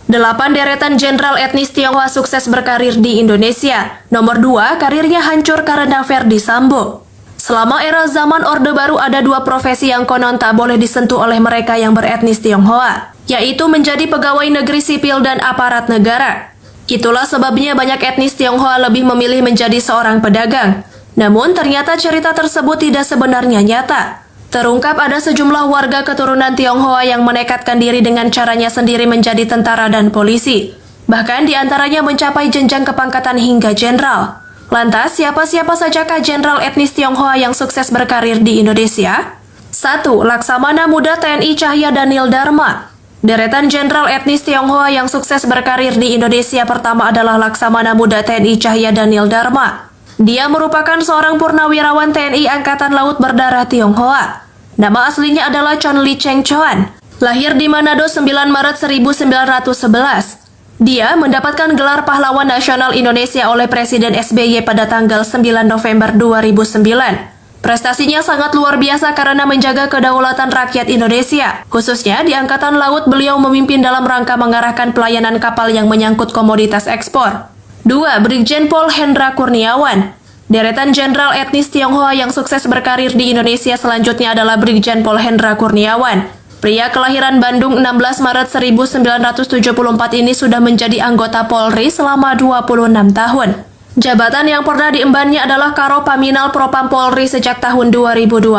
8 deretan jenderal etnis Tionghoa sukses berkarir di Indonesia. Nomor 2, karirnya hancur karena Verdi Sambo. Selama era zaman Orde Baru ada 2 profesi yang konon tak boleh disentuh oleh mereka yang beretnis Tionghoa, yaitu menjadi pegawai negeri sipil dan aparat negara. Itulah sebabnya banyak etnis Tionghoa lebih memilih menjadi seorang pedagang. Namun ternyata cerita tersebut tidak sebenarnya nyata. Terungkap ada sejumlah warga keturunan Tionghoa yang menekadkan diri dengan caranya sendiri menjadi tentara dan polisi. Bahkan diantaranya mencapai jenjang kepangkatan hingga jenderal. Lantas, siapa-siapa sajakah jenderal etnis Tionghoa yang sukses berkarir di Indonesia? 1. Laksamana Muda TNI Cahya Daniel Dharma. Deretan jenderal etnis Tionghoa yang sukses berkarir di Indonesia pertama adalah Laksamana Muda TNI Cahya Daniel Dharma. Dia merupakan seorang purnawirawan TNI Angkatan Laut berdarah Tionghoa. Nama aslinya adalah Chon Li Cheng Choan. Lahir di Manado 9 Maret 1911. Dia mendapatkan gelar Pahlawan Nasional Indonesia oleh Presiden SBY pada tanggal 9 November 2009. Prestasinya sangat luar biasa karena menjaga kedaulatan rakyat Indonesia. Khususnya di Angkatan Laut, beliau memimpin dalam rangka mengarahkan pelayanan kapal yang menyangkut komoditas ekspor. 2. Brigjen Pol Hendra Kurniawan. Deretan jenderal etnis Tionghoa yang sukses berkarir di Indonesia selanjutnya adalah Brigjen Pol Hendra Kurniawan. Pria kelahiran Bandung 16 Maret 1974 ini sudah menjadi anggota Polri selama 26 tahun. Jabatan yang pernah diembannya adalah Karo Paminal Propam Polri sejak tahun 2020.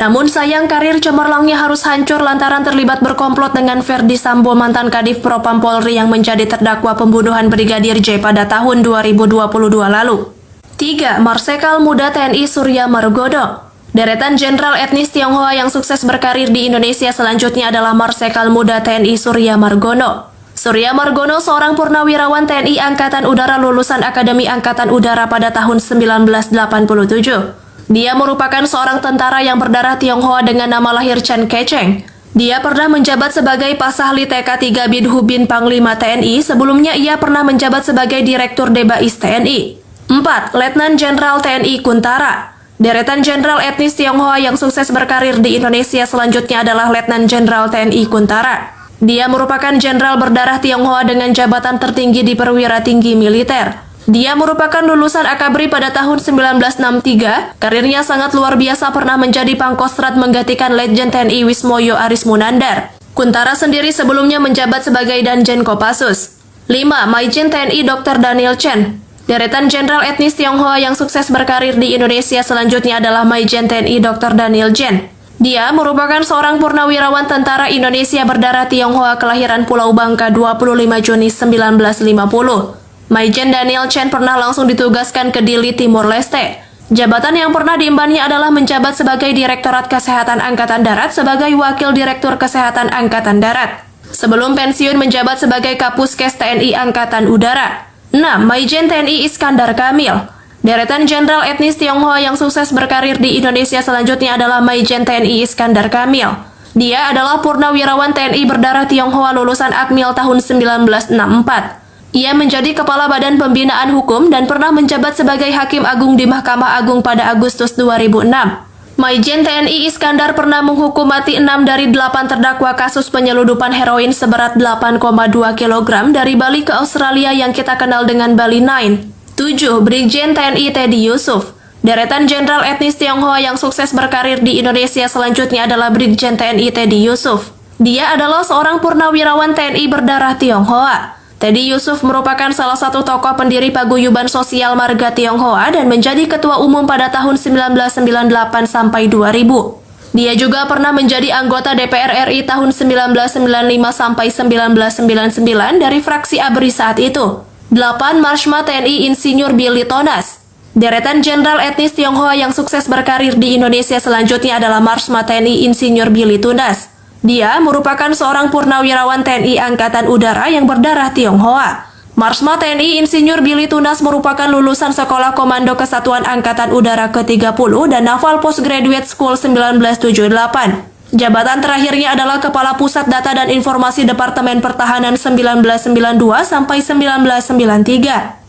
Namun sayang karir cemerlangnya harus hancur lantaran terlibat berkomplot dengan Verdi Sambo, mantan Kadif Propam Polri yang menjadi terdakwa pembunuhan Brigadir J pada tahun 2022 lalu. 3. Marsekal Muda TNI Surya Margono. Deretan jenderal etnis Tionghoa yang sukses berkarir di Indonesia selanjutnya adalah Marsekal Muda TNI Surya Margono. Surya Margono seorang purnawirawan TNI Angkatan Udara lulusan Akademi Angkatan Udara pada tahun 1987. Dia merupakan seorang tentara yang berdarah Tionghoa dengan nama lahir Chan Kecheng. Dia pernah menjabat sebagai Pasahli TK3 Bidhubin Panglima TNI, sebelumnya ia pernah menjabat sebagai Direktur Debais TNI. 4. Letnan Jenderal TNI Kuntara. Deretan jenderal etnis Tionghoa yang sukses berkarir di Indonesia selanjutnya adalah Letnan Jenderal TNI Kuntara. Dia merupakan jenderal berdarah Tionghoa dengan jabatan tertinggi di perwira tinggi militer. Dia merupakan lulusan Akabri pada tahun 1963. Karirnya sangat luar biasa, pernah menjadi Pangkostrat menggantikan Letjen TNI Wismoyo Aris Munandar. Kuntara sendiri sebelumnya menjabat sebagai Danjen Kopassus. 5. Maijen TNI Dr. Daniel Chen. Deretan jenderal etnis Tionghoa yang sukses berkarir di Indonesia selanjutnya adalah Maijen TNI Dr. Daniel Chen. Dia merupakan seorang purnawirawan tentara Indonesia berdarah Tionghoa kelahiran Pulau Bangka 25 Juni 1950. Maijen Daniel Chen pernah langsung ditugaskan ke Dili, Timor Leste. Jabatan yang pernah diembannya adalah menjabat sebagai Direktorat Kesehatan Angkatan Darat sebagai Wakil Direktur Kesehatan Angkatan Darat. Sebelum pensiun menjabat sebagai Kapuskes TNI Angkatan Udara. 6. Maijen TNI Iskandar Kamil. Deretan jenderal etnis Tionghoa yang sukses berkarir di Indonesia selanjutnya adalah Maijen TNI Iskandar Kamil. Dia adalah purnawirawan TNI berdarah Tionghoa lulusan Akmil tahun 1964. Ia menjadi Kepala Badan Pembinaan Hukum dan pernah menjabat sebagai Hakim Agung di Mahkamah Agung pada Agustus 2006. Maijen TNI Iskandar pernah menghukum mati 6 dari 8 terdakwa kasus penyeludupan heroin seberat 8,2 kg dari Bali ke Australia yang kita kenal dengan Bali 9. 7. Brigjen TNI Teddy Yusuf. Deretan jenderal etnis Tionghoa yang sukses berkarir di Indonesia selanjutnya adalah Brigjen TNI Teddy Yusuf. Dia adalah seorang purnawirawan TNI berdarah Tionghoa. Teddy Yusuf merupakan salah satu tokoh pendiri Paguyuban Sosial Marga Tionghoa dan menjadi ketua umum pada tahun 1998 sampai 2000. Dia juga pernah menjadi anggota DPR RI tahun 1995 sampai 1999 dari fraksi ABRI saat itu. 8. Marsma TNI Insinyur Billy Tonas. Deretan jenderal etnis Tionghoa yang sukses berkarir di Indonesia selanjutnya adalah Marsma TNI Insinyur Billy Tonas. Dia merupakan seorang purnawirawan TNI Angkatan Udara yang berdarah Tionghoa. Marsma TNI Insinyur Billy Tunas merupakan lulusan Sekolah Komando Kesatuan Angkatan Udara ke-30 dan Naval Postgraduate School 1978. Jabatan terakhirnya adalah Kepala Pusat Data dan Informasi Departemen Pertahanan 1992 sampai 1993.